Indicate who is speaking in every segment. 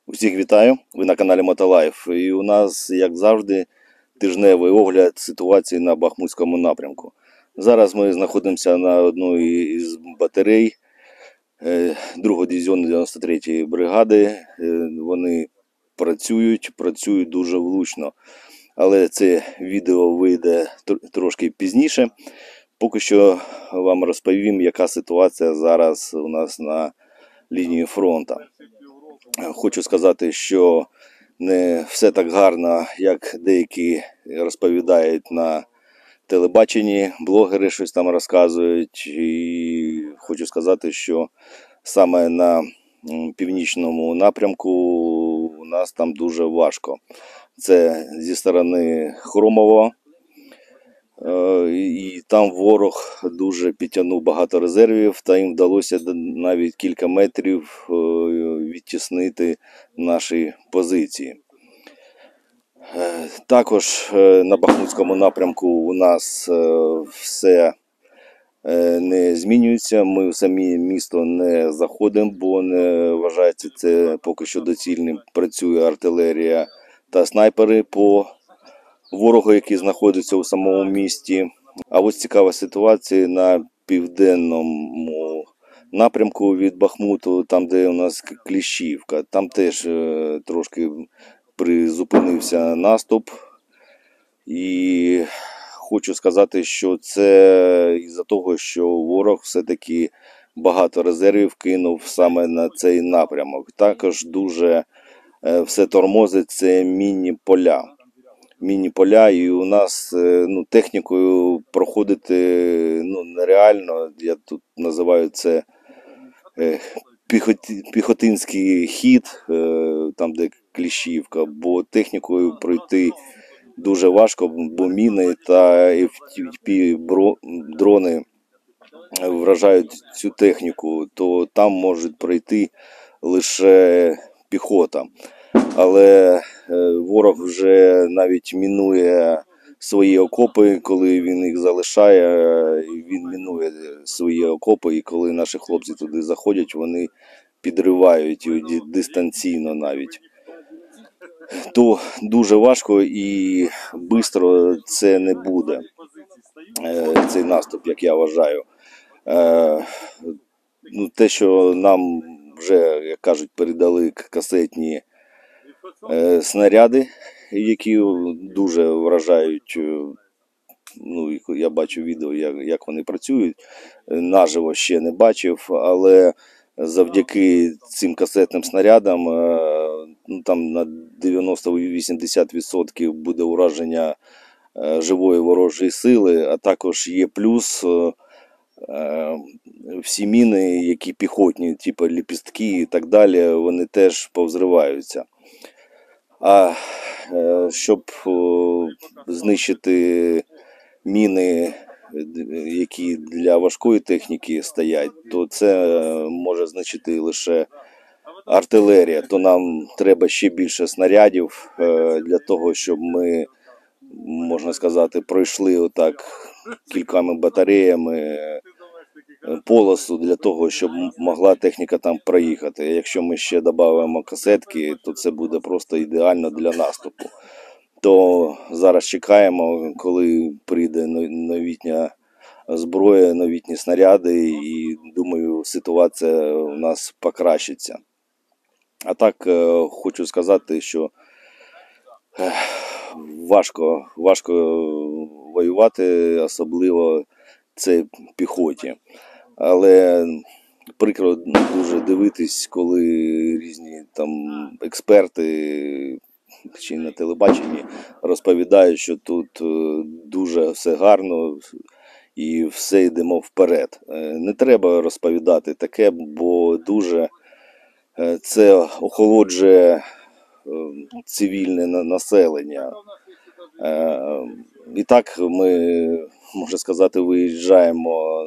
Speaker 1: Усіх вітаю, ви на каналі Мотолайф. І у нас, як завжди, тижневий огляд ситуації на Бахмутському напрямку. Зараз ми знаходимося на одній із батарей 2-го дивізіону 93-ї бригади. Вони працюють дуже влучно. Але це відео вийде трошки пізніше. Поки що вам розповім, яка ситуація зараз у нас на лінії фронту. Хочу сказати, що не все так гарно, як деякі розповідають на телебаченні, блогери щось там розказують. І хочу сказати, що саме на північному напрямку у нас там дуже важко. Це зі сторони Хромова. І там ворог дуже підтягнув багато резервів, та їм вдалося навіть кілька метрів відтіснити наші позиції. Також на Бахмутському напрямку у нас все не змінюється. Ми в самі місто не заходимо, бо не вважається це поки що доцільним. Працює артилерія та снайпери по ворогу, який знаходиться у самому місті. А ось цікава ситуація на південному напрямку від Бахмуту, там де у нас Кліщівка. Там теж трошки призупинився наступ. І хочу сказати, що це із-за того, що ворог все-таки багато резервів кинув саме на цей напрямок. Також дуже все тормозить, це міні-поля. Міні-поля, і у нас технікою проходити нереально. Я тут називаю це піхотинський хід, там де Кліщівка, бо технікою пройти дуже важко, бо міни та FPV-дрони вражають цю техніку, то там можуть пройти лише піхота. Але ворог вже навіть мінує свої окопи, коли він їх залишає, він мінує свої окопи, і коли наші хлопці туди заходять, вони підривають дистанційно навіть. То дуже важко і швидко це не буде, цей наступ, як я вважаю. Те, що нам вже, як кажуть, передали касетні снаряди, які дуже вражають. Я бачу відео, як вони працюють. Наживо ще не бачив, але завдяки цим касетним снарядам там на 90-80% буде ураження живої ворожої сили, а також є плюс всі міни, які піхотні, типу ліпістки і так далі, вони теж повзриваються. А щоб знищити міни, які для важкої техніки стоять, то це може знищити лише артилерія. То нам треба ще більше снарядів для того, щоб ми, можна сказати, пройшли отак кількома батареями полосу для того, щоб могла техніка там проїхати. Якщо ми ще додамо касетки, то це буде просто ідеально для наступу. То зараз чекаємо, коли прийде новітня зброя, новітні снаряди, і думаю, ситуація у нас покращиться. А так, хочу сказати, що важко воювати, особливо це піхоті. Але прикро дуже дивитись, коли різні там експерти чи на телебаченні розповідають, що тут дуже все гарно і все йдемо вперед. Не треба розповідати таке, бо дуже це охолоджує цивільне населення. І так ми, можна сказати, виїжджаємо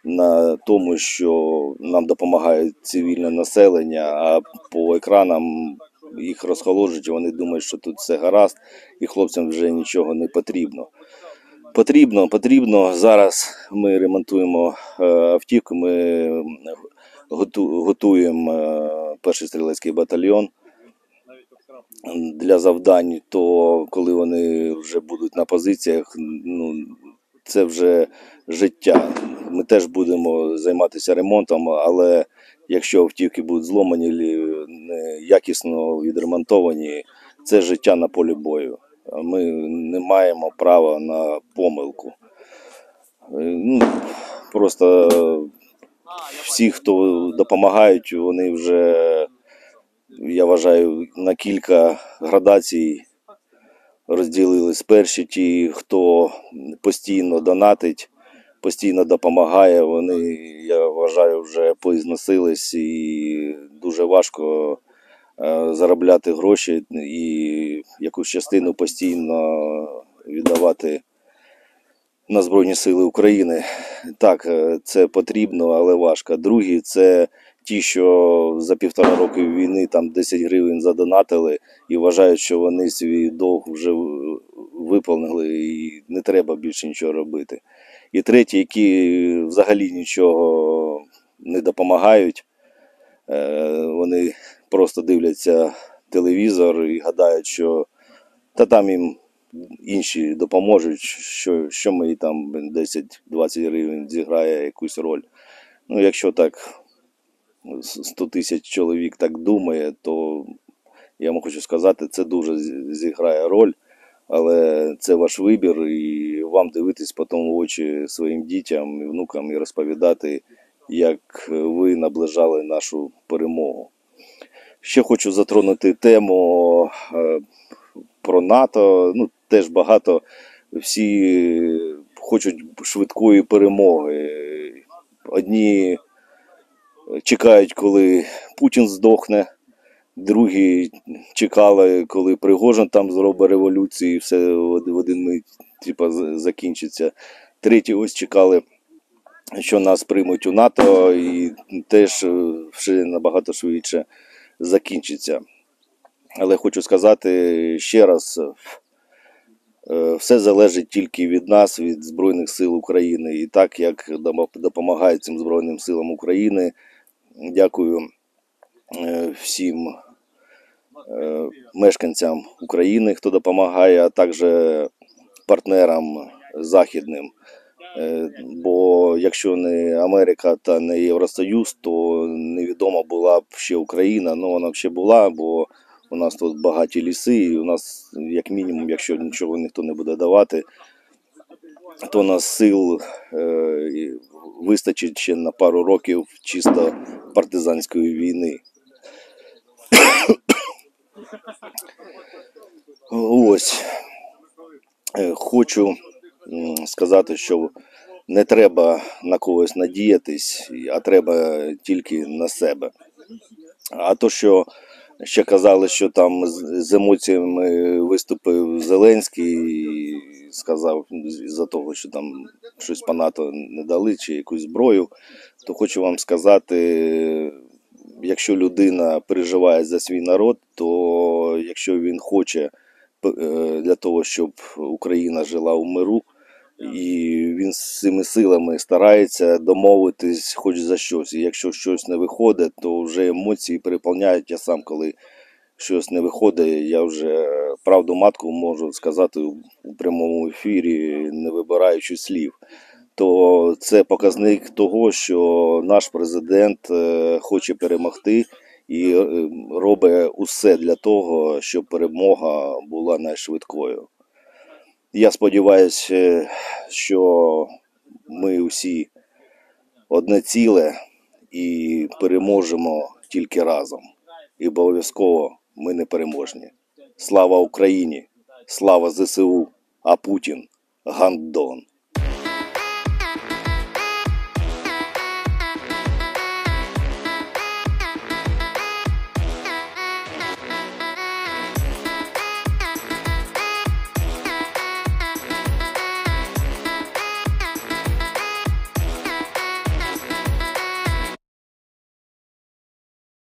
Speaker 1: на тому, що нам допомагає цивільне населення, а по екранам їх розхолоджують, вони думають, що тут все гаразд, і хлопцям вже нічого не потрібно. Потрібно. Зараз ми ремонтуємо автівку, ми готуємо перший стрілецький батальйон для завдань, то коли вони вже будуть на позиціях, ну, це вже життя. Ми теж будемо займатися ремонтом, але якщо автівки будуть зломані, якісно відремонтовані, це життя на полі бою. Ми не маємо права на помилку. Ну, просто всі, хто допомагають, вони вже, я вважаю, на кілька градацій розділились. Перші ті, хто постійно донатить, постійно допомагає, вони, я вважаю, вже поізносились і дуже важко заробляти гроші і якусь частину постійно віддавати на Збройні Сили України. Так, це потрібно, але важко. Другі – це ті, що за 1,5 роки війни там 10 гривень задонатили і вважають, що вони свій долг вже виповнили і не треба більше нічого робити. І треті, які взагалі нічого не допомагають, вони просто дивляться телевізор і гадають, що та там їм інші допоможуть, що ми там 10-20 гривень зіграє якусь роль. Ну, якщо так 100 тисяч чоловік так думає, то я вам хочу сказати, це дуже зіграє роль, але це ваш вибір, і вам дивитись потім в очі своїм дітям і внукам і розповідати, як ви наближали нашу перемогу. Ще хочу затронути тему про НАТО. Ну, теж багато, всі хочуть швидкої перемоги. Одні чекають, коли Путін здохне, другі чекали, коли Пригожин там зробить революцію і все в один мить закінчиться. Треті ось чекали, що нас приймуть у НАТО, і теж ще набагато швидше закінчиться. Але хочу сказати ще раз, все залежить тільки від нас, від Збройних сил України. І так, як допомагають цим Збройним силам України, дякую всім мешканцям України, хто допомагає, а також партнерам західним. Бо якщо не Америка та не Євросоюз, то невідомо була б ще Україна. Ну, вона б ще була, бо у нас тут багаті ліси, і у нас, як мінімум, якщо нічого ніхто не буде давати, то у нас сил вистачить ще на пару років чисто партизанської війни. Ось. Хочу сказати, що не треба на когось надіятись, а треба тільки на себе. А то, що ще казали, що там з емоціями виступив Зеленський і сказав за того, що там щось по НАТО не дали чи якусь зброю, то хочу вам сказати, якщо людина переживає за свій народ, то якщо він хоче для того, щоб Україна жила у миру, і він з цими силами старається домовитись хоч за щось. І якщо щось не виходить, то вже емоції переповняють. Я сам, коли щось не виходить, я вже правду матку можу сказати у прямому ефірі, не вибираючи слів. То це показник того, що наш президент хоче перемогти і робить усе для того, щоб перемога була найшвидкою. Я сподіваюся, що ми усі одне ціле і переможемо тільки разом. І обов'язково ми непереможні. Слава Україні! Слава ЗСУ! А Путін – гандон!